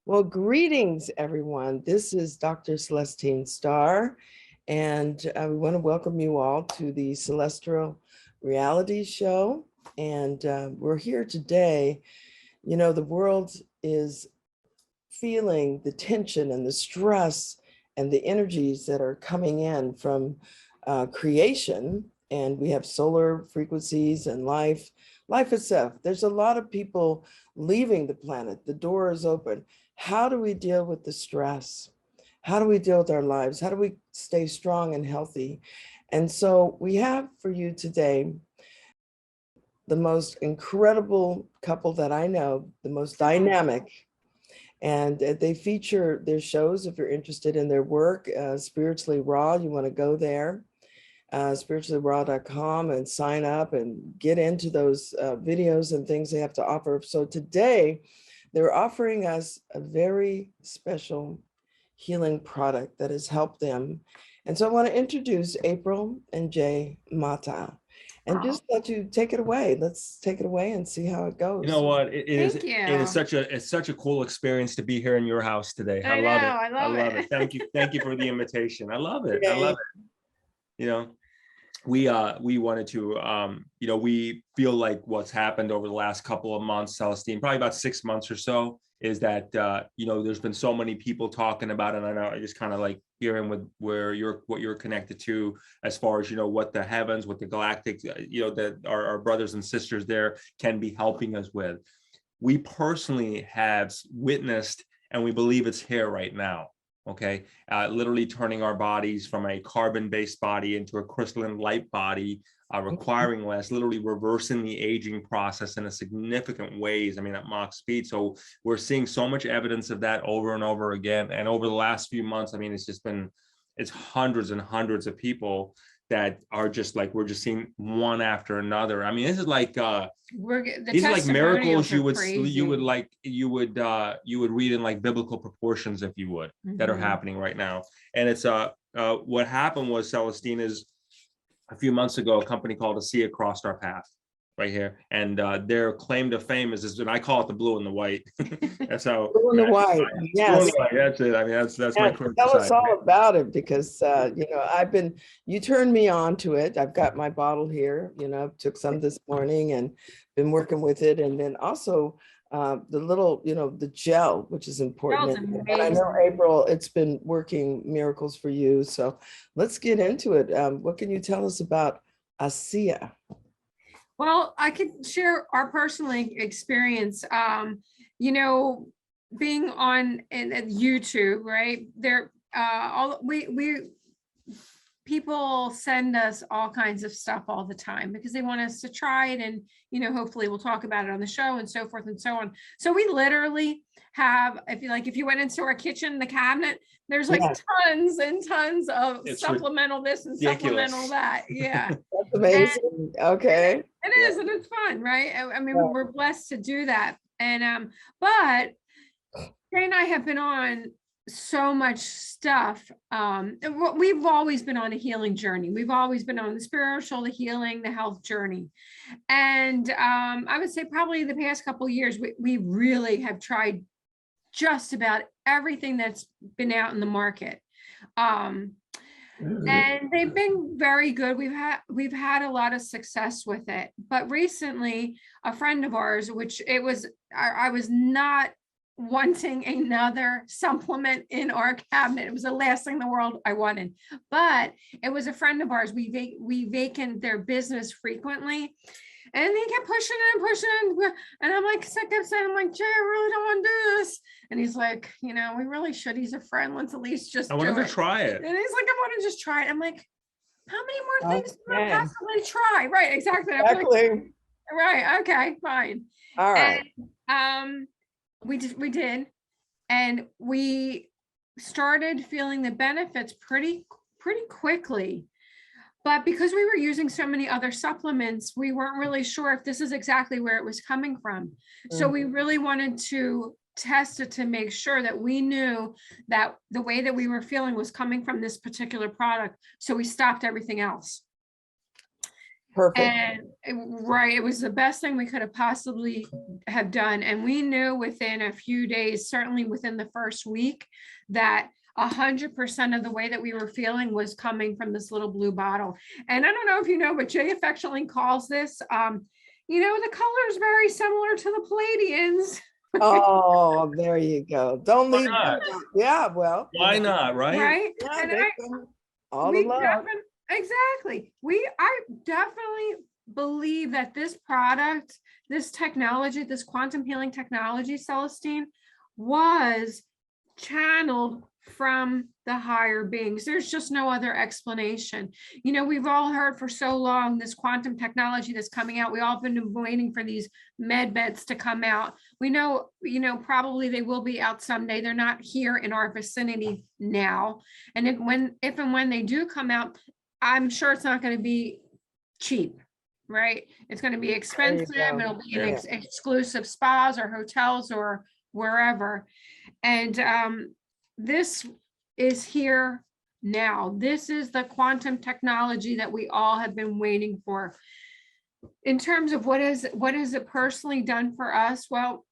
Well, greetings, everyone. This is Dr. Celestine Star, and we want to welcome you all to the Celestial Reality Show. And we're here today. You know, the world is feeling the tension and the stress and the energies that are coming in from creation. And we have solar frequencies and life itself. There's a lot of people leaving the planet. The door is open. How do we deal with the stress? How do we deal with our lives? How do we stay strong and healthy? And so we have for you today the most incredible couple that I know, the most dynamic. And they feature their shows if you're interested in their work. Spiritually Raw, you want to go there, spirituallyraw.com, and sign up and get into those videos and things they have to offer. So today, they're offering us a very special healing product that has helped them. And so I want to introduce April and Jay Matta and just let you take it away. Let's take it away and see how it goes. You know what? It is such a cool experience to be here in your house today. I love it. Thank you for the invitation. I love it. I love it. You know, we wanted to we feel like what's happened over the last couple of months, Celestine, probably about 6 months or so, is that there's been so many people talking about it. And I know I just kind of like hearing with what you're connected to, as far as what the heavens, what the galactic, that our brothers and sisters there can be helping us with. We personally have witnessed, and we believe it's here right now. Okay, literally turning our bodies from a carbon-based body into a crystalline light body, requiring less, literally reversing the aging process in a significant ways. I mean, at Mach speed. So we're seeing so much evidence of that over and over again. And over the last few months, I mean, it's hundreds and hundreds of people that are just like, we're just seeing one after another. I mean, this is like these are like miracles you would read in like biblical proportions, if you would, that are happening right now. And it's what happened was, Celestine, is a few months ago, a company called ASEA crossed our path right here, and their claim to fame is, and I call it the blue and the white. That's how. Blue and the white. Yes. That's it. I mean, that's my current tell us all about it, because you turned me on to it. I've got my bottle here. Took some this morning and been working with it, and then also the little, the gel, which is important. And I know, April, it's been working miracles for you. So let's get into it. What can you tell us about ASEA? Well, I could share our personal experience. Being on YouTube, right? There, people send us all kinds of stuff all the time because they want us to try it, and hopefully we'll talk about it on the show and so forth and so on. So we literally have, if you went into our kitchen, the cabinet, there's like tons and tons of supplemental this and supplemental that. Yeah. That's amazing. Okay. It is, and it's fun, right? I mean, we're blessed to do that. And but Jay and I have been on so much stuff. We've always been on a healing journey. We've always been on the spiritual, the healing, the health journey. And I would say probably the past couple of years, we really have tried just about everything that's been out in the market. And they've been very good. We've had a lot of success with it. But recently, a friend of ours, I was not wanting another supplement in our cabinet. It was the last thing in the world I wanted. But it was a friend of ours. We vacant their business frequently. And they kept pushing and I'm like, I kept saying, I'm like, Jay, I really don't want to do this. And he's like, we really should. He's a friend. Let's at least just I wanted to try it. And he's like, I want to just try it. I'm like, how many more things can I possibly try? Right, exactly. Exactly. Like, right, okay, fine. All right. And, we did, and we started feeling the benefits pretty quickly. But because we were using so many other supplements, we weren't really sure if this is exactly where it was coming from. So we really wanted to test it to make sure that we knew that the way that we were feeling was coming from this particular product. So we stopped everything else. Perfect. And right, it was the best thing we could have possibly have done. And we knew within a few days, certainly within the first week, that 100% of the way that we were feeling was coming from this little blue bottle. And I don't know if you know, but Jay affectionately calls this, the color is very similar to the Palladians. Oh, there you go. Don't leave. Yeah, well. Why not, right? Right. Yeah, And all along. Exactly. I definitely believe that this product, this technology, this quantum healing technology, Celestine, was channeled from the higher beings. There's just no other explanation. We've all heard for so long this quantum technology that's coming out. We all been waiting for these med beds to come out. We know, probably they will be out someday. They're not here in our vicinity now. And if and when they do come out, I'm sure it's not going to be cheap, right? It's going to be expensive. It'll be in exclusive spas or hotels or wherever. And this is here now. This is the quantum technology that we all have been waiting for. In terms of what has it personally done for us? Well,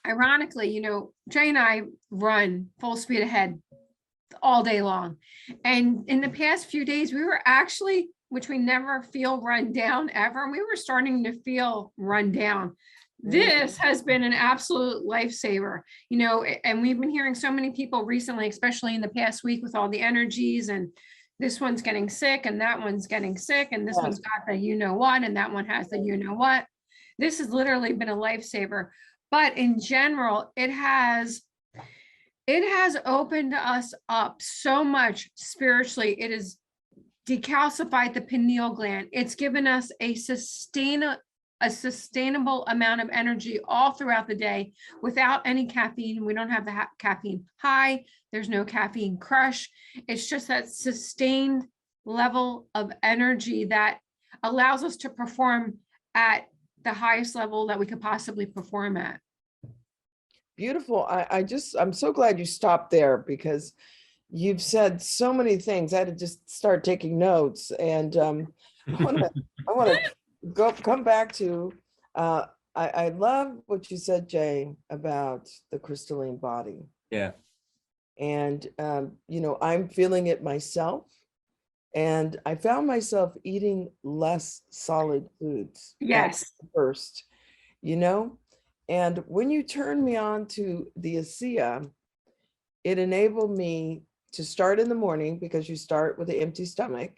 ironically, Jay and I run full speed ahead all day long. And in the past few days, we were actually, which we never feel run down ever, we were starting to feel run down. This has been an absolute lifesaver, and we've been hearing so many people recently, especially in the past week with all the energies, and this one's getting sick and that one's getting sick and this one's got the what and that one has the what. This has literally been a lifesaver. But in general, it has opened us up so much spiritually. It has decalcified the pineal gland. It's given us a sustainable amount of energy all throughout the day without any caffeine. We don't have the caffeine high. There's no caffeine crush. It's just that sustained level of energy that allows us to perform at the highest level that we could possibly perform at. Beautiful. I'm so glad you stopped there because you've said so many things. I had to just start taking notes, and I want to come back to. I love what you said, Jay, about the crystalline body. Yeah. And I'm feeling it myself, and I found myself eating less solid foods. Yes. First, and when you turned me on to the ASEA, it enabled me to start in the morning because you start with an empty stomach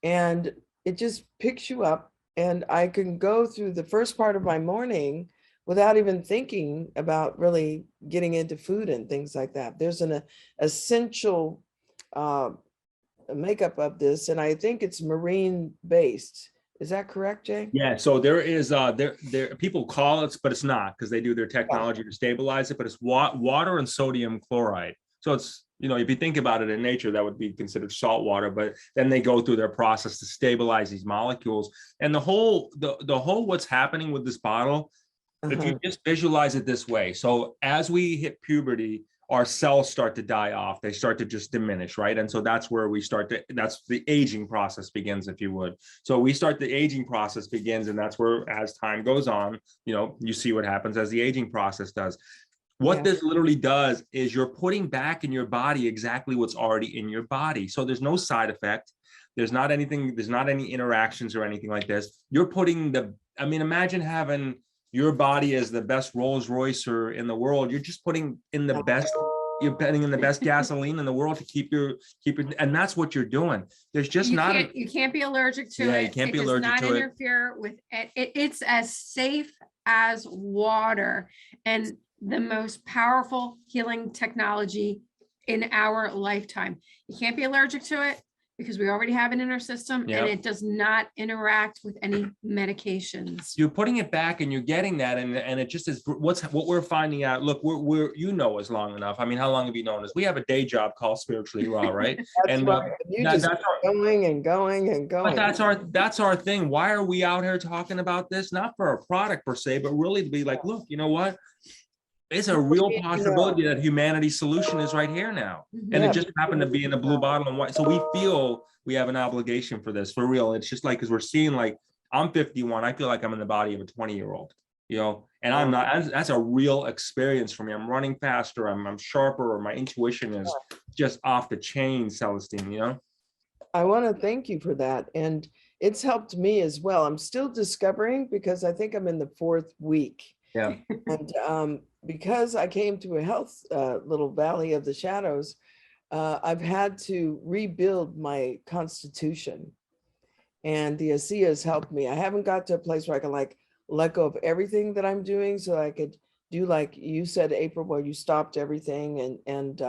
and it just picks you up, and I can go through the first part of my morning without even thinking about really getting into food and things like that. There's an essential makeup of this, and I think it's marine based. Is that correct, Jay? Yeah, so there is there people call it, but it's not, because they do their technology to stabilize it, but it's water and sodium chloride. So it's, if you think about it in nature, that would be considered salt water, but then they go through their process to stabilize these molecules. And the whole what's happening with this bottle, if you just visualize it this way. So as we hit puberty, our cells start to die off. They start to just diminish, right? And so that's where that's the aging process begins, if you would. So the aging process begins, and that's where, as time goes on, you see what happens as the aging process does. What this literally does is you're putting back in your body exactly what's already in your body. So there's no side effect. There's not any interactions or anything like this. You're putting imagine having your body as the best Rolls Roycer in the world. You're just putting in the best, you're putting in the best gasoline in the world to keep it, and that's what you're doing. There's just you can't be allergic to it. You can't be allergic to it. It does not interfere with it. It's as safe as water and the most powerful healing technology in our lifetime. You can't be allergic to it because we already have it in our system, and it does not interact with any medications. You're putting it back and you're getting that, and it just is what we're finding out. Look, we're us long enough. I mean, how long have you known us? We have a day job called Spiritually Raw, right? That's right. You just going and going and going. But that's our thing. Why are we out here talking about this? Not for a product per se, but really to be like, look, you know what? It's a real possibility that humanity's solution is right here now. And it just happened to be in a blue bottle and white. So we feel we have an obligation for this, for real. It's just like, because we're seeing, like, I'm 51. I feel like I'm in the body of a 20-year-old, you know, and I'm not. That's a real experience for me. I'm running faster. I'm sharper, or my intuition is just off the chain, Celestine, you know? I want to thank you for that. And it's helped me as well. I'm still discovering, because I think I'm in the 4th week. Yeah. And because I came to a health little valley of the shadows, I've had to rebuild my constitution. And the ASEA has helped me. I haven't got to a place where I can like let go of everything that I'm doing, so I could do, like you said, April, where you stopped everything and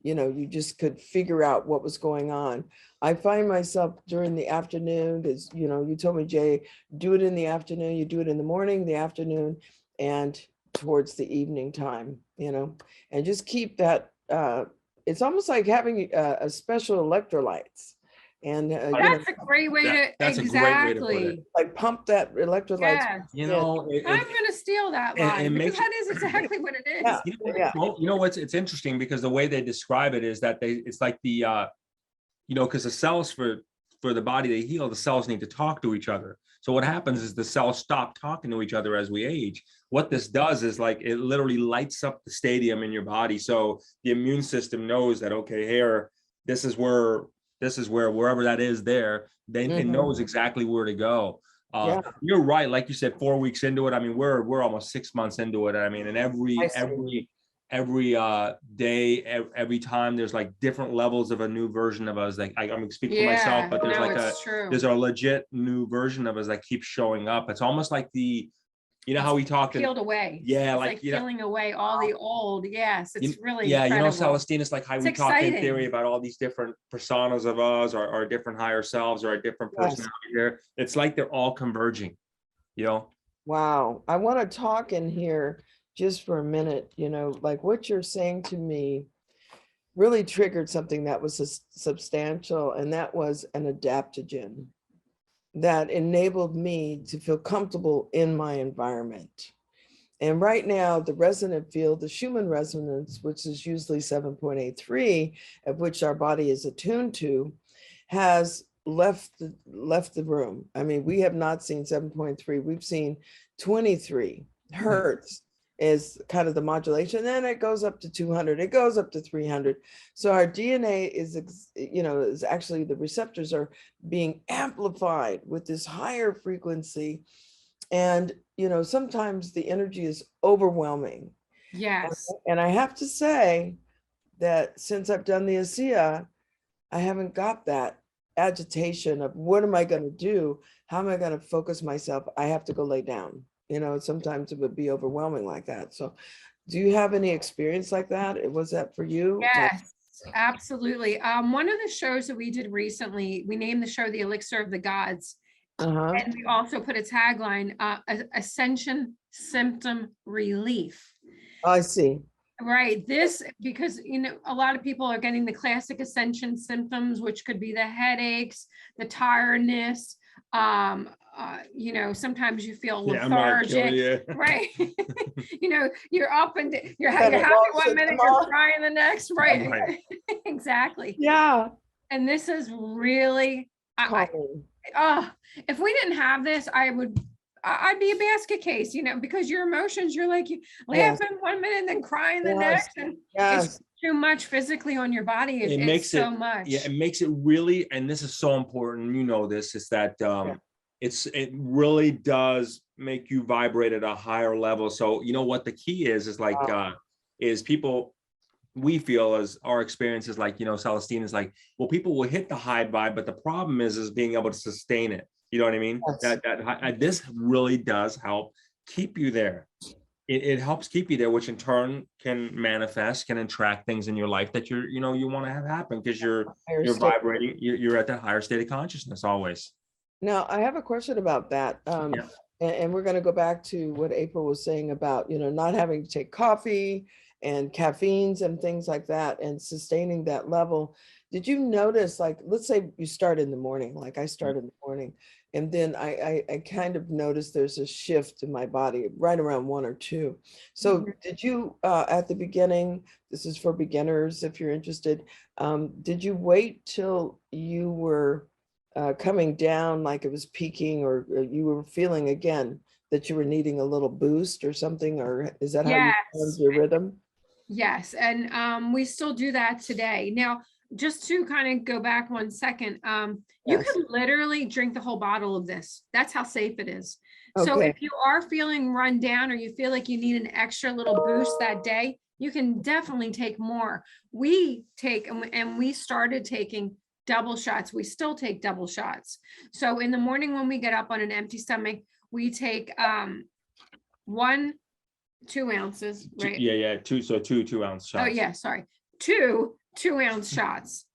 you know, you just could figure out what was going on. I find myself during the afternoon, as you know, you told me, Jay, do it in the afternoon, you do it in the morning, the afternoon, and towards the evening time, you know, and just keep that. It's almost like having a special electrolytes. And that's a great way to, that's exactly a great way to put it. Like pump that electrolytes. Yes. You know, I'm gonna steal that line, because that is exactly what it is. You know what's, it's interesting, because the way they describe it is that it's like the you know, because the cells for the body they heal, the cells need to talk to each other. So what happens is the cells stop talking to each other as we age. What this does is, like, it literally lights up the stadium in your body. So the immune system knows that, okay, here, this is where wherever that is there, it knows exactly where to go. You're right. Like you said, 4 weeks into it. I mean, we're almost 6 months into it. I mean, and every day, every time, there's like different levels of a new version of us. Like I'm speaking for myself, but there's there's a legit new version of us that keeps showing up. It's almost like you know how we talked peeled away. Yeah, it's like peeling away all the old. Yes, it's really incredible. You know, Celestine, it's like how we talk in theory about all these different personas of us, or different higher selves, or a different personality here. It's like they're all converging, you know? Wow. I want to talk in here just for a minute, you know, like what you're saying to me really triggered something that was substantial, and that was an adaptogen that enabled me to feel comfortable in my environment. And right now, the resonant field, the Schumann resonance, which is usually 7.83, of which our body is attuned to, has left the room. I mean, we have not seen 7.3, we've seen 23 hertz is kind of the modulation. Then it goes up to 200, it goes up to 300. So our DNA is, you know, is actually, the receptors are being amplified with this higher frequency. And, you know, sometimes the energy is overwhelming. Yes. And I have to say that since I've done the ASEA, I haven't got that agitation of what am I going to do? How am I going to focus myself? I have to go lay down. You know, sometimes it would be overwhelming like that. So do you have any experience like that? Was that for you? Yes, absolutely. One of the shows that we did recently, we named the show The Elixir of the Gods. And we also put a tagline, Ascension Symptom Relief. I see. Right. This, because, you know, a lot of people are getting the classic ascension symptoms, which could be the headaches, the tiredness, you know, sometimes you feel lethargic, right? You know, you're up and you're happy 1 minute, you're crying the next, right? Exactly. Yeah. And this is really, if we didn't have this, I'd be a basket case, you know, because your emotions, you're like, laughing 1 minute and then crying the next, and it's too much physically on your body. It makes so much. Yeah, it makes it really, and this is so important, you know, this is that it really does make you vibrate at a higher level. So you know what the key is like is people, we feel, as our experience is like, you know, Celestine is like, well, people will hit the high vibe, but the problem is being able to sustain it. You know what I mean? Yes. This really does help keep you there. It helps keep you there, which in turn can manifest, can attract things in your life that you want to have happen, because you're vibrating, you're at that higher state of consciousness always. Now, I have a question about that. And we're going to go back to what April was saying about, you know, not having to take coffee and caffeines and things like that, and sustaining that level. Did you notice, like, let's say you start in the morning, like I start in the morning, And then I kind of noticed there's a shift in my body right around 1 or 2. So did you, at the beginning, this is for beginners if you're interested, did you wait till you were coming down, like it was peaking, or you were feeling again that you were needing a little boost or something, or is that how you found your rhythm? Yes, and we still do that today. Now, just to kind of go back 1 second, you can literally drink the whole bottle of this. That's how safe it is. So if you are feeling run down or you feel like you need an extra little boost that day, you can definitely take more. We take, and we started taking double shots. We still take double shots. So in the morning when we get up on an empty stomach, we take 1, 2 ounces, right? Yeah. 2-ounce shots. Oh yeah, sorry. 2 2-ounce shots.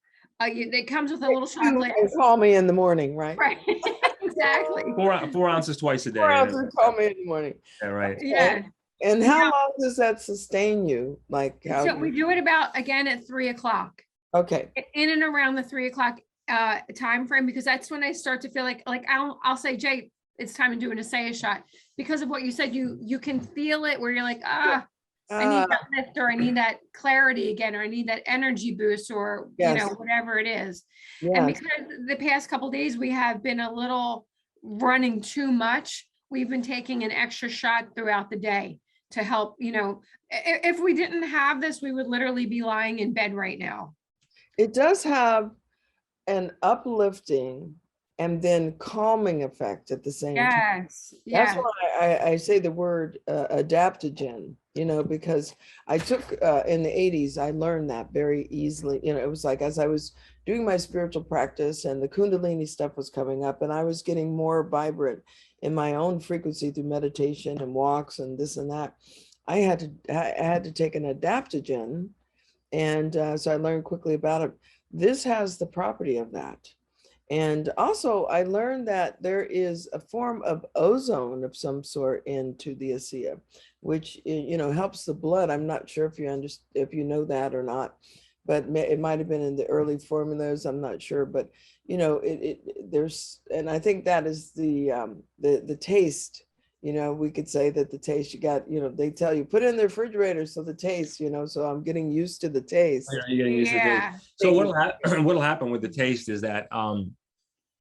It comes with a little shot glass. Call me in the morning, right? Right. Exactly. 4 ounces twice a day. 4 ounces, call me in the morning. Yeah, right. Yeah. And how long does that sustain you? Like how? So we do it about, again, at 3 o'clock. Okay. In and around the 3 o'clock time frame, because that's when I start to feel like I'll say, Jay, it's time to do an ASEA shot, because of what you said. You can feel it where you're like, I need that lift, or I need that clarity again, or I need that energy boost, or you know, whatever it is. And because the past couple of days we have been a little running too much, we've been taking an extra shot throughout the day to help. You know, if we didn't have this, we would literally be lying in bed right now. It does have an uplifting and then calming effect at the same time. That's why I say the word adaptogen, you know, because I took in the 80s, I learned that very easily. You know, it was like as I was doing my spiritual practice and the Kundalini stuff was coming up, and I was getting more vibrant in my own frequency through meditation and walks and this and that. I had to take an adaptogen, and so I learned quickly about it. This has the property of that. And also I learned that there is a form of ozone of some sort into the ASEA, which, you know, helps the blood. I'm not sure if you know that or not, but it might've been in the early formulas. I'm not sure, but you know, there's, and I think that is the taste. You know, we could say that the taste you got, you know, they tell you put it in the refrigerator. So the taste, you know, so I'm getting used to the taste. You're getting used to the taste. So what'll happen with the taste is that,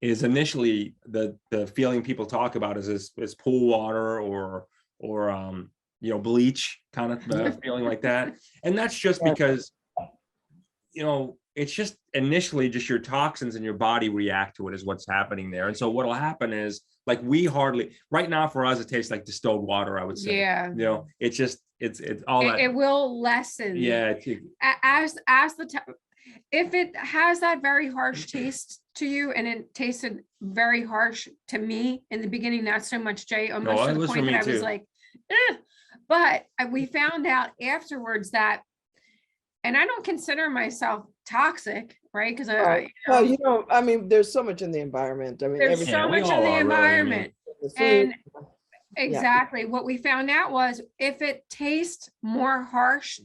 is initially the feeling people talk about is pool water or you know, bleach kind of feeling like that. And that's just because, you know, it's just initially just your toxins in your body react to it is what's happening there. And so what'll happen is, like, we hardly, right now for us, it tastes like distilled water, I would say. Yeah. You know, it's just, it's all that. It will lessen. Yeah. As if it has that very harsh taste to you, and it tasted very harsh to me in the beginning, not so much, Jay, almost to the point that I was like, but we found out afterwards that, and I don't consider myself toxic, right? Because well, you know, I mean, there's so much in the environment. I mean, there's so much in the environment. And exactly what we found out was, if it tastes more harsh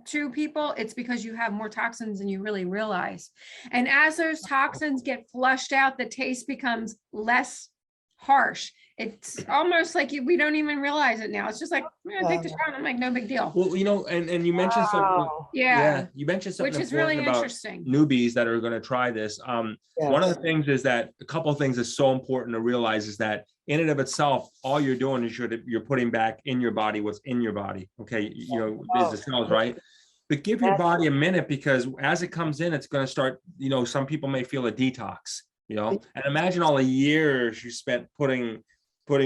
to people, it's because you have more toxins than you really realize. And as those toxins get flushed out, the taste becomes less harsh. It's almost like we don't even realize it now. It's just like, take the shot. I'm like, no big deal. Well, you know, and you mentioned something. Yeah, you mentioned something, which is really interesting. Newbies that are going to try this. One of the things is that a couple of things is so important to realize is that in and of itself, all you're doing is you're putting back in your body what's in your body. Okay, you know, there's the cells, right? But give your body a minute, because as it comes in, it's going to start, you know, some people may feel a detox, you know, and imagine all the years you spent putting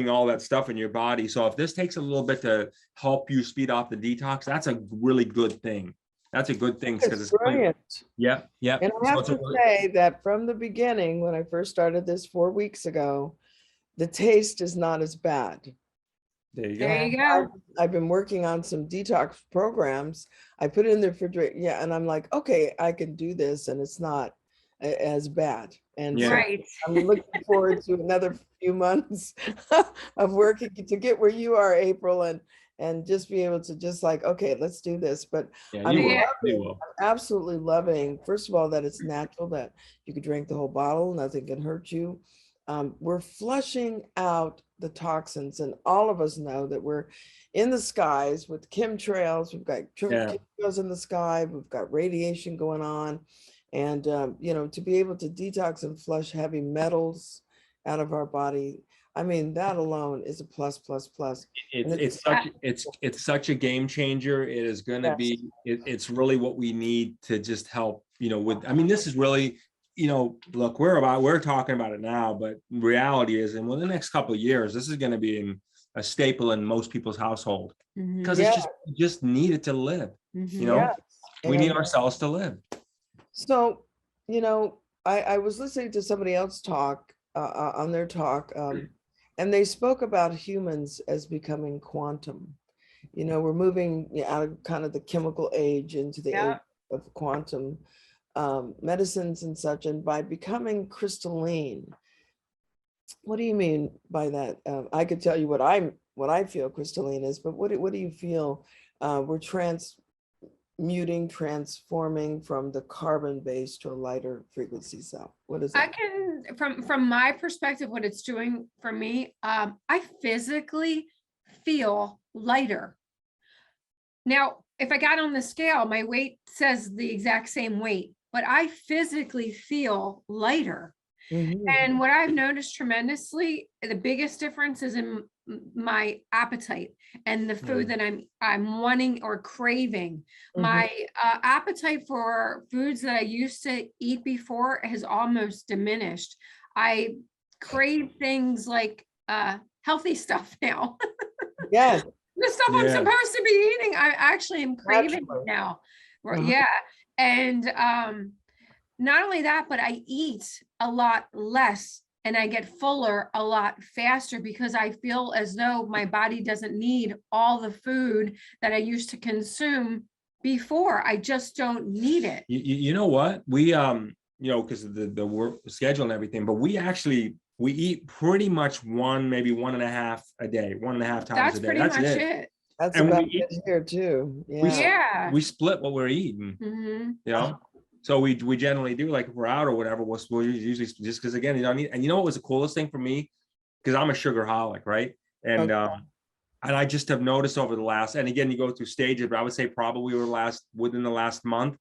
all that stuff in your body. So if this takes a little bit to help you speed off the detox, that's a really good thing. That's a good thing, because it's brilliant. Yeah. And I have to say that from the beginning, when I first started this 4 weeks ago, the taste is not as bad. There you go. I've been working on some detox programs. I put it in the refrigerator. Yeah. And I'm like, okay, I can do this, and it's not as bad. And so I'm looking forward to another few months of working to get where you are, April, and just be able to just like, okay, let's do this. But I'm absolutely loving, first of all, that it's natural, that you could drink the whole bottle, nothing can hurt you. we're flushing out the toxins, and all of us know that we're in the skies with chemtrails. We've got chemtrails in the sky. We've got radiation going on. And, you know, to be able to detox and flush heavy metals out of our body, I mean, that alone is a plus, plus, plus. It's such a game changer. It is going to be, it's really what we need to just help, you know, with, I mean, this is really, you know, look, we're talking about it now, but reality is, and within the next couple of years, this is going to be a staple in most people's household, because it's just needed to live. You know, we need ourselves to live. So, you know, I was listening to somebody else talk on their talk, and they spoke about humans as becoming quantum. You know, we're moving out of kind of the chemical age into the age of quantum medicines and such, and by becoming crystalline. What do you mean by that? I could tell you what I feel crystalline is, but what do you feel? We're transforming from the carbon base to a lighter frequency cell. What is that? I can, from my perspective, what it's doing for me, I physically feel lighter. Now, if I got on the scale, my weight says the exact same weight, but I physically feel lighter. And what I've noticed tremendously, the biggest difference is in my appetite and the food that I'm wanting or craving. My appetite for foods that I used to eat before has almost diminished. I crave things like healthy stuff now. Yes. The stuff I'm supposed to be eating, I actually am craving it now. Yeah. And not only that, but I eat a lot less and I get fuller a lot faster because I feel as though my body doesn't need all the food that I used to consume before. I just don't need it. You know what? We, you know, because of the work schedule and everything, but we eat pretty much maybe 1.5 a day, 1.5 times a day. That's pretty much it. That's and about it here too. We split what we're eating, you know? So we generally do, like if we're out or whatever, we'll usually just because again, you don't need, and you know what was the coolest thing for me? Because I'm a sugarholic, right? And and I just have noticed over the last, and again, you go through stages, but I would say probably within the last month,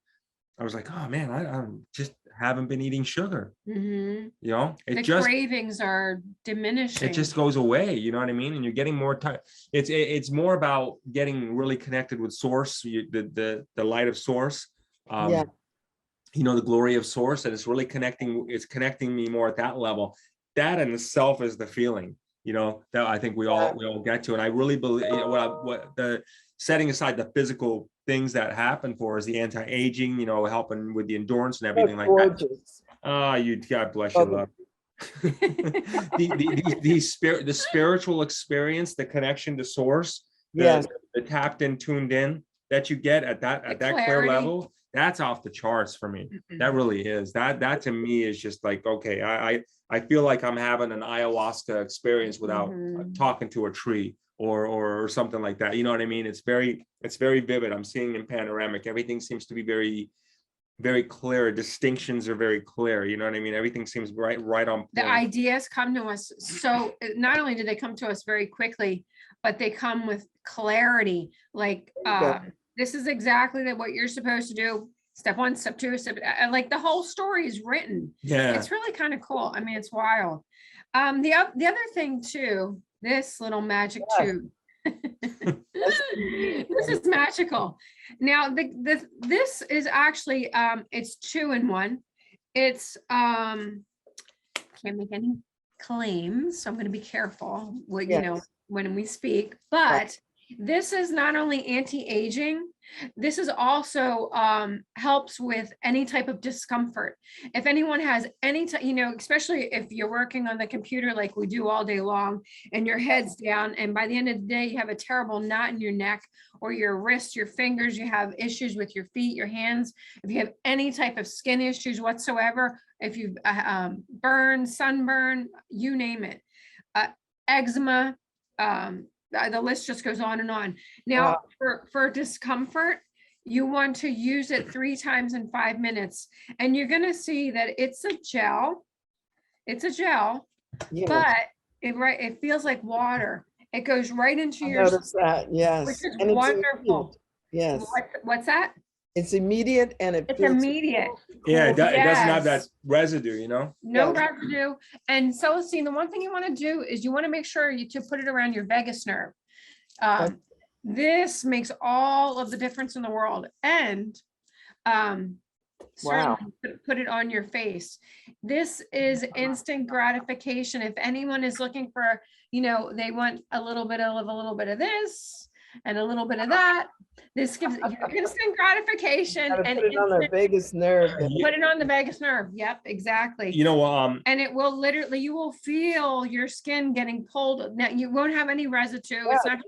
I was like, oh man, I just haven't been eating sugar. You know, the cravings are diminishing. It just goes away. You know what I mean? And you're getting more time. It's more about getting really connected with source, the light of source. You know, the glory of source, and it's really connecting me more at that level. That in itself is the feeling, you know, that I think we all get to. And I really believe what the setting aside the physical things that happen for is the anti-aging, you know, helping with the endurance and everything like that. God bless you, love. the spiritual experience, the connection to source, the tapped in, tuned in that you get at that clear level. That's off the charts for me. That really is. That to me is just like, okay, I feel like I'm having an ayahuasca experience without talking to a tree or something like that. You know what I mean? It's very vivid. I'm seeing in panoramic. Everything seems to be very, very clear. Distinctions are very clear. You know what I mean? Everything seems right on point. The ideas come to us. So not only do they come to us very quickly, but they come with clarity. Like, this is exactly what you're supposed to do. Step 1, step 2, like the whole story is written. Yeah. It's really kind of cool. I mean, it's wild. The other thing too, this little magic tube. This is magical. Now, this is actually, it's 2-in-1. It's, can't make any claims, so I'm going to be careful what, you know, when we speak, but this is not only anti-aging, this is also helps with any type of discomfort. If anyone has any, you know, especially if you're working on the computer like we do all day long and your head's down, and by the end of the day, you have a terrible knot in your neck or your wrist, your fingers, you have issues with your feet, your hands, if you have any type of skin issues whatsoever, if you've burned, sunburn, you name it, eczema, the list just goes on and on. Now, for discomfort, you want to use it 3 times in 5 minutes. And you're going to see that it's a gel. It's a gel. Yes. but it feels like water. It goes right into your notice that, yes. which is and wonderful. Yes. What's that? It's immediate and it's immediate. Yeah, it doesn't have that Yes. residue, you know? No Yes. residue. And Celestine, the one thing you want to do is you want to make sure to put it around your vagus nerve. This makes all of the difference in the world. And certainly put it on your face. This is instant gratification. If anyone is looking for, they want a little bit of this and a little bit of that, this gives you instant gratification. And put it on the vagus nerve. Put it on the vagus nerve. Yep, exactly. And it will literally, you will feel your skin getting pulled. Now you won't have any residue. Yeah. It's not.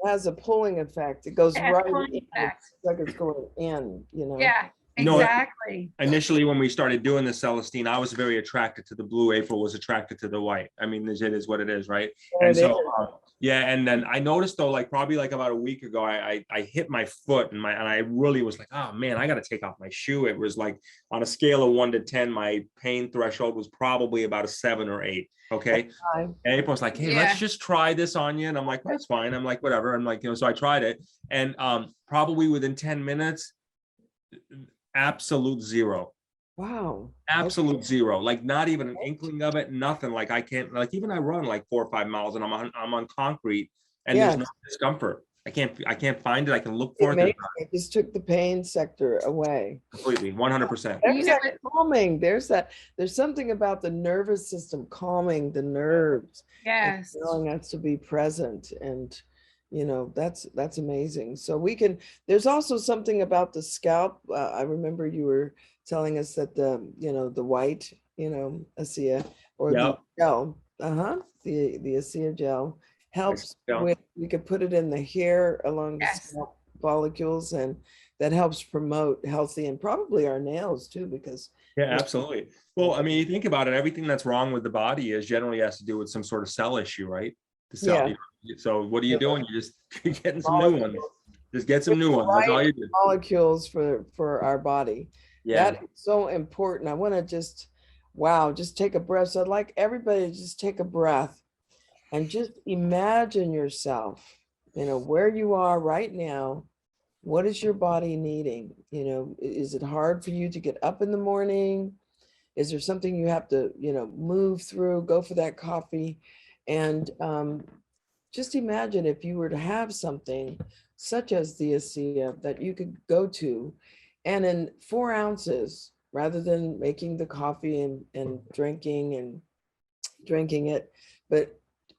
It has a pulling effect. It goes right in. It's like it's going in, Yeah. Exactly. Initially, when we started doing the Celestine, I was very attracted to the blue. April was attracted to the white. I mean, it is what it is, right? And so, and then I noticed though, probably about a week ago, I hit my foot and I really was like, oh man, I got to take off my shoe. It was like on a scale of 1 to 10, my pain threshold was probably about a 7 or 8. Okay. And April was like, hey, let's just try this on you. And I'm like, that's fine. I'm like, whatever. I'm like, so I tried it. And probably within 10 minutes, absolute zero. Wow. Absolute zero. Not even an inkling of it. Nothing. I can't, even I run 4 or 5 miles and I'm on concrete and there's no discomfort. I can't find it. I can look for it. It just took the pain sector away. Completely. 100%. There's that calming. There's something about the nervous system calming the nerves. Yes. Allowing us to be present, and that's amazing. So there's also something about the scalp. I remember you were telling us that the white, ASEA or the gel, the ASEA gel helps with, we could put it in the hair along the scalp follicles, and that helps promote healthy, and probably our nails too, because absolutely. Well, I mean, you think about it, everything that's wrong with the body generally has to do with some sort of cell issue, right? The cell. So what are you doing? You're just getting some new ones. Just get some new ones. That's all you do. Molecules for our body. Yeah. That is so important. I want to just take a breath. So I'd like everybody to just take a breath and just imagine yourself, where you are right now. What is your body needing? Is it hard for you to get up in the morning? Is there something you have to, move through, go for that coffee? And just imagine if you were to have something such as the ASEA that you could go to, and in 4 ounces, rather than making the coffee and drinking it,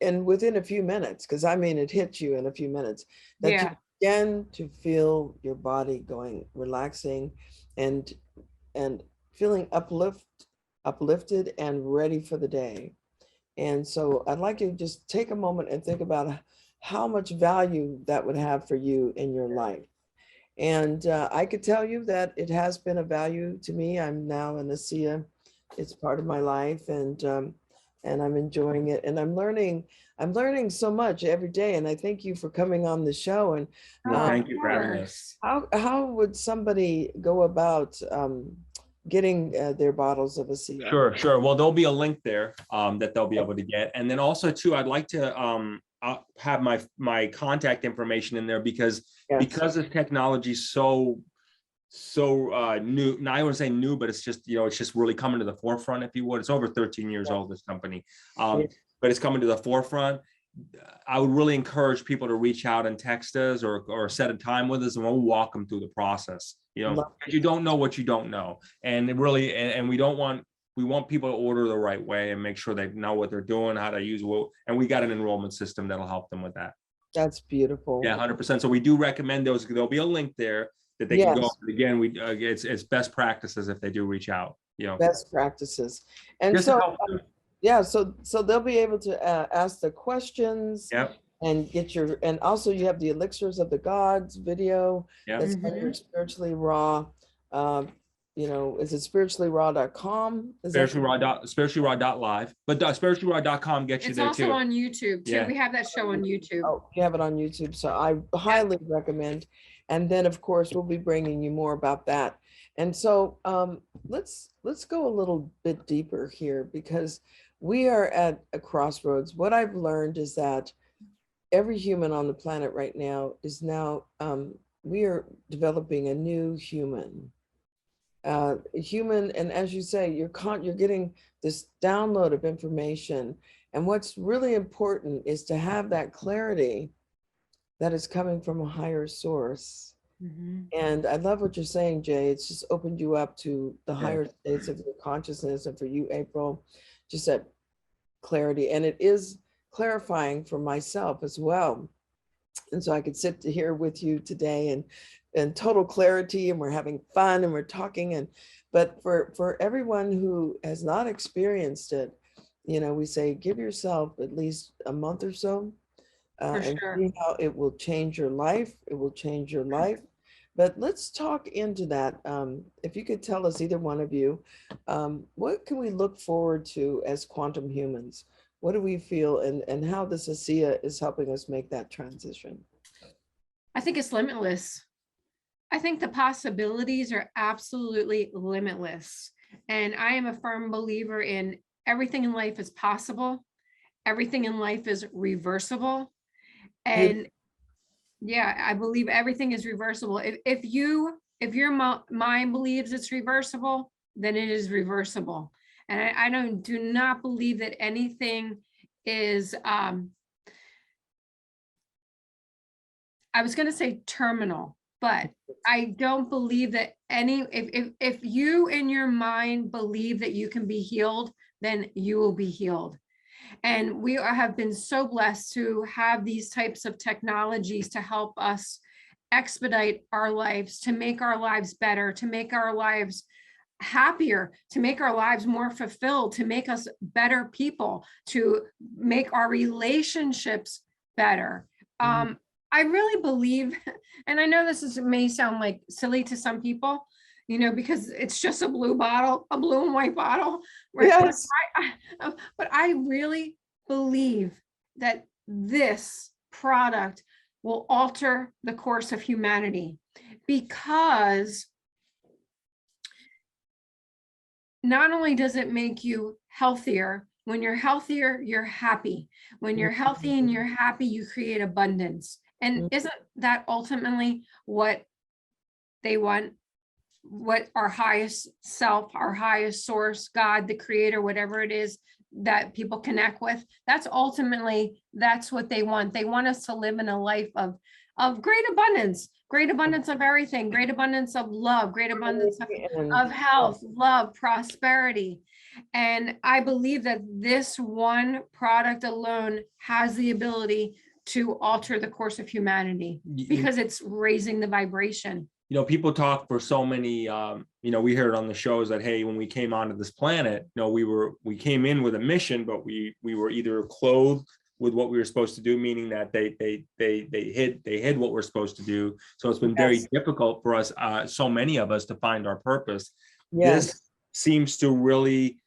and within a few minutes, because I mean, it hits you in a few minutes, that you begin to feel your body going, relaxing and feeling uplifted and ready for the day. And so I'd like you to just take a moment and think about how much value that would have for you in your life. And I could tell you that it has been a value to me. I'm now an ASEA. It's part of my life, and I'm enjoying it. And I'm learning so much every day. And I thank you for coming on the show. And thank you for having us. How would somebody go about getting their bottles of ASEA? Sure. Well, there'll be a link there that they'll be able to get. And then also too, I'd like to have my contact information in there because this technology is so new. Now I wouldn't say new, but it's just, it's just really coming to the forefront, if you would. It's over 13 years old, this company, but it's coming to the forefront. I would really encourage people to reach out and text us or set a time with us, and we'll walk them through the process. You don't know what you don't know, and it really, and we want people to order the right way and make sure they know what they're doing, how to use what, and we got an enrollment system that'll help them with that. That's beautiful. Yeah, 100%. So we do recommend those. There'll be a link there that they can go. Again, it's best practices if they do reach out. Best practices, and so so they'll be able to ask the questions. Yep. And and also you have the Elixirs of the Gods video. That's under Spiritually Raw. Is it spirituallyraw.com? Spirituallyraw.live, but spirituallyraw.com gets you there too. It's also on YouTube too. We have that show on YouTube. Oh, you have it on YouTube. So I highly recommend. And then of course we'll be bringing you more about that. And so let's go a little bit deeper here, because we are at a crossroads. What I've learned is that every human on the planet right now is now, we are developing a new human. Human, and as you say, you're getting this download of information. And what's really important is to have that clarity that is coming from a higher source. Mm-hmm. And I love what you're saying, Jay. It's just opened you up to the higher states of your consciousness. And for you, April, just that clarity. And it is clarifying for myself as well. And so I could sit here with you today and total clarity, and we're having fun and we're talking. But for everyone who has not experienced it, we say, give yourself at least a month or so and see how it will change your life. It will change your life. But let's talk into that. If you could tell us, either one of you, what can we look forward to as quantum humans? What do we feel, and how this ASEA is helping us make that transition? I think it's limitless. I think the possibilities are absolutely limitless. And I am a firm believer in everything in life is possible. Everything in life is reversible. And yeah, I believe everything is reversible. If your mind believes it's reversible, then it is reversible. And I do not believe that anything is, I was going to say terminal, but I don't believe that if you in your mind believe that you can be healed, then you will be healed. And we have been so blessed to have these types of technologies to help us expedite our lives, to make our lives better, to make our lives happier, to make our lives more fulfilled, to make us better people, to make our relationships better. I really believe, and I know may sound like silly to some people, because it's just a blue bottle, a blue and white bottle. Right? Yes. But I really believe that this product will alter the course of humanity, because not only does it make you healthier, when you're healthier, you're happy. When you're healthy and you're happy, you create abundance. And isn't that ultimately what they want? What our highest self, our highest source, God, the creator, whatever it is that people connect with, that's what they want. They want us to live in a life of great abundance of everything, great abundance of love, great abundance of health, love, prosperity. And I believe that this one product alone has the ability to alter the course of humanity, because it's raising the vibration. People talk for so many, we heard on the shows that, hey, when we came onto this planet, we came in with a mission, but we were either clothed with what we were supposed to do, meaning that they hid what we're supposed to do. So it's been very difficult for us, so many of us, to find our purpose. This seems to really,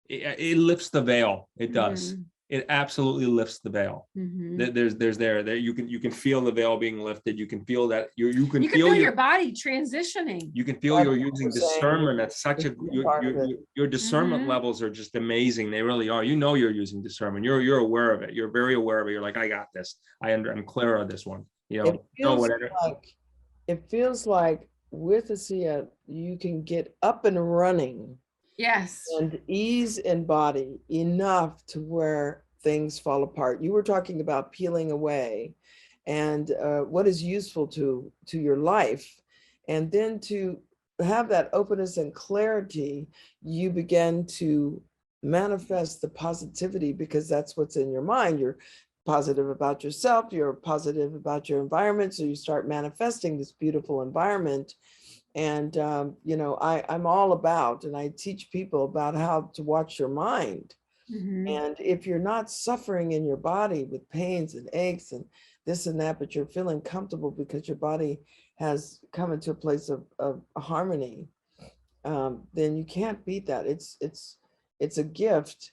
it lifts the veil. It does. It absolutely lifts the veil. There you can feel the veil being lifted. You can feel that you can feel your body transitioning. You can feel you're using discernment. That's such your discernment levels are just amazing. They really are. You're using discernment. You're aware of it. You're very aware of it. You're like, I got this. I'm clear on this one. It feels like with ASEA, you can get up and running. Yes. And ease in body enough to where things fall apart. You were talking about peeling away and what is useful to your life. And then to have that openness and clarity, you begin to manifest the positivity, because that's what's in your mind. You're positive about yourself, you're positive about your environment. So you start manifesting this beautiful environment. And, I'm all about, and I teach people about how to watch your mind. And if you're not suffering in your body with pains and aches and this and that, but you're feeling comfortable because your body has come into a place of harmony, then you can't beat that. It's a gift,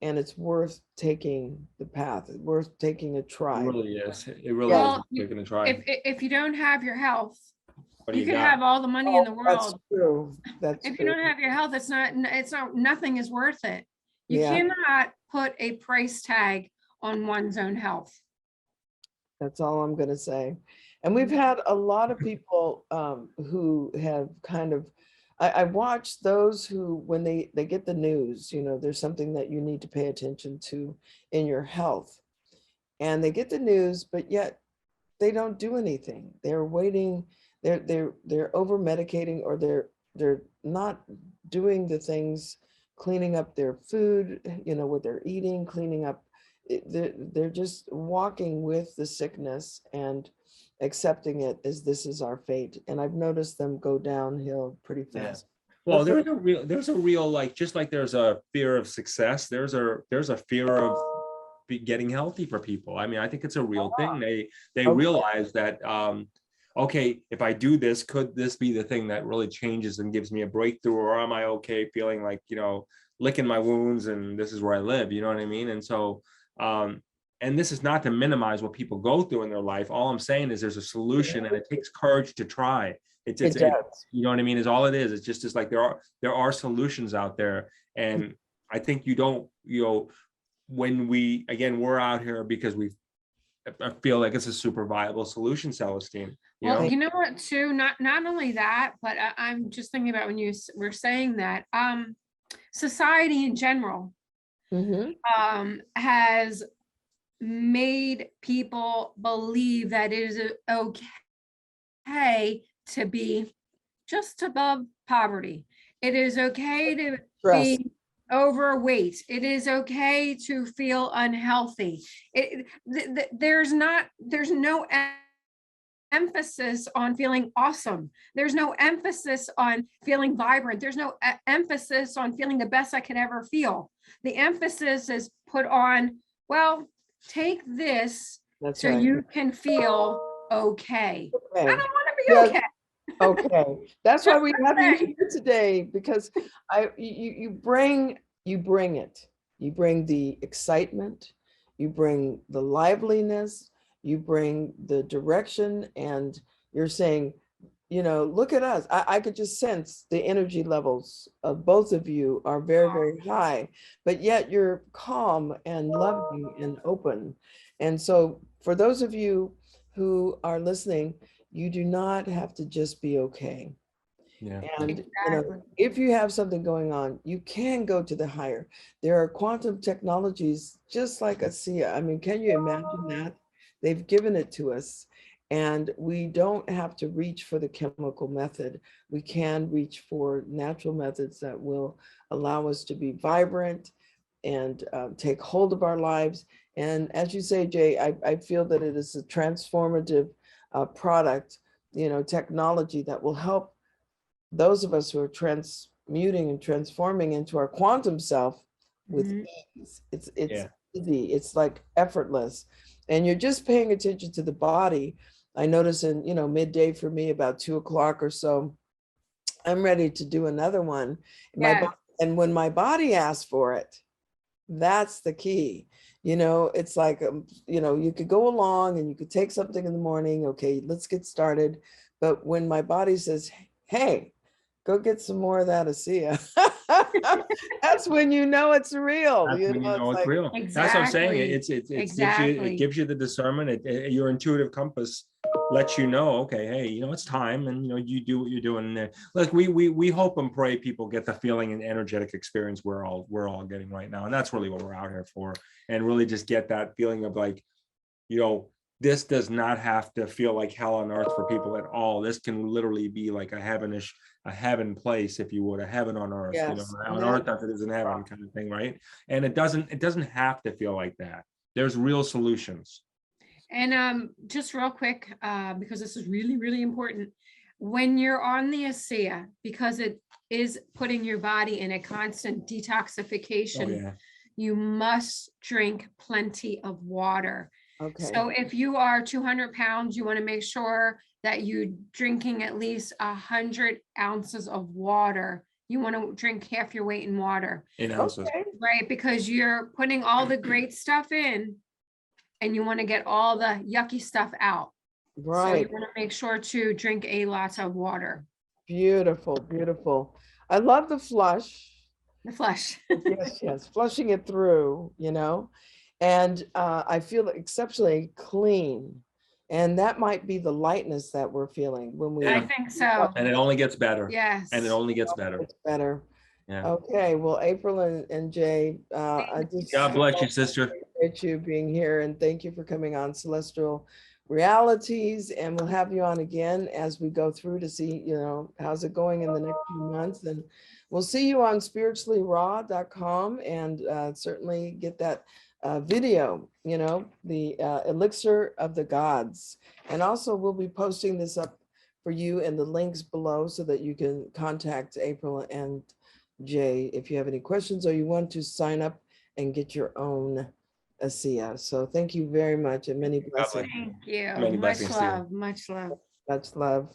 and it's worth taking the path. It's worth taking a try. It really is. It really is taking a try. If you don't have your health, you can have all the money in the world. That's true. That's if you don't have your health, nothing is worth it. You cannot put a price tag on one's own health. That's all I'm going to say. And we've had a lot of people who have kind of, I watch those who, when they get the news, you know, there's something that you need to pay attention to in your health. And they get the news, but yet they don't do anything. They're waiting, they're over medicating, or they're not doing the things, cleaning up their food, you know, what they're eating, cleaning up. They're just walking with the sickness and accepting it as this is our fate. And I've noticed them go downhill pretty fast. Well, there's a real, like, just like there's a fear of success, there's a fear of getting healthy for people. I mean, I think it's a real thing. They realize that, okay, if I do this, could this be the thing that really changes and gives me a breakthrough, or am I okay feeling like, you know, licking my wounds and this is where I live, you know what I mean? And so, and this is not to minimize what people go through in their life. All I'm saying is there's a solution, and it takes courage to try. It you know what I mean? Is all it is. It's just like there are solutions out there, and I think you don't, you know, when we're out here because I feel like it's a super viable solution, Celestine. Well, you know what, too, not only that, but I'm just thinking about when you were saying that, society in general has made people believe that it is okay to be just above poverty. It is okay to be overweight. It is okay to feel unhealthy. There's no emphasis on feeling awesome. There's no emphasis on feeling vibrant. There's no emphasis on feeling the best I could ever feel. The emphasis is put on, well, take this you can feel okay. I don't want to be okay. Okay, that's why we have you here today, because you bring it. You bring the excitement, you bring the liveliness, you bring the direction, and you're saying, you know, look at us. I could just sense the energy levels of both of you are very, very high, but yet you're calm and loving and open. And so for those of you who are listening, you do not have to just be okay. Yeah. And you know, if you have something going on, you can go to the higher. There are quantum technologies just like ASEA. I mean, can you imagine that? They've given it to us, and we don't have to reach for the chemical method. We can reach for natural methods that will allow us to be vibrant and take hold of our lives. And as you say, Jay, I feel that it is a transformative product, you know, technology that will help those of us who are transmuting and transforming into our quantum self with ease. It's easy. It's like effortless, and you're just paying attention to the body. I notice in, you know, midday for me, about 2 o'clock or so, I'm ready to do another one. And when my body asks for it, that's the key. You know, it's like, you know, you could go along and you could take something in the morning. Okay, let's get started. But when my body says, hey, go get some more of that ASEA, that's when you know it's real. That's when you know it's real. Exactly. That's what I'm saying. It gives you the discernment. Your intuitive compass lets you know, okay, hey, you know, it's time, and you know, you do what you're doing. Like we hope and pray people get the feeling and energetic experience we're all getting right now, and that's really what we're out here for. And really just get that feeling of like, you know, this does not have to feel like hell on earth for people at all. This can literally be like a heaven place, if you would, a heaven on earth. You know, on earth as it is in heaven, kind of thing, right? And it doesn't have to feel like that. There's real solutions. And just real quick, because this is really, really important, when you're on the ASEA, because it is putting your body in a constant detoxification, you must drink plenty of water. Okay. So if you are 200 pounds, you want to make sure that you're drinking at least 100 ounces of water. You want to drink half your weight in water. 8 ounces. Right, because you're putting all the great stuff in, and you want to get all the yucky stuff out. Right. So you want to make sure to drink a lot of water. Beautiful, beautiful. I love the flush. The flesh. Yes, flushing it through, and I feel exceptionally clean. And that might be the lightness that we're feeling when we. I think so. And it only gets better. Yes. And it only gets better. It's better. Yeah. Okay. Well, April and Jay, I just God bless you, sister. Appreciate you being here, and thank you for coming on Celestial Realities. And we'll have you on again as we go through to see, how's it going in the next few months. And we'll see you on spirituallyraw.com, and certainly get that video, the elixir of the gods. And also we'll be posting this up for you in the links below so that you can contact April and Jay if you have any questions or you want to sign up and get your own ASEA. So thank you very much, and many blessings. Thank you. Many blessings to you. Much love. Much love.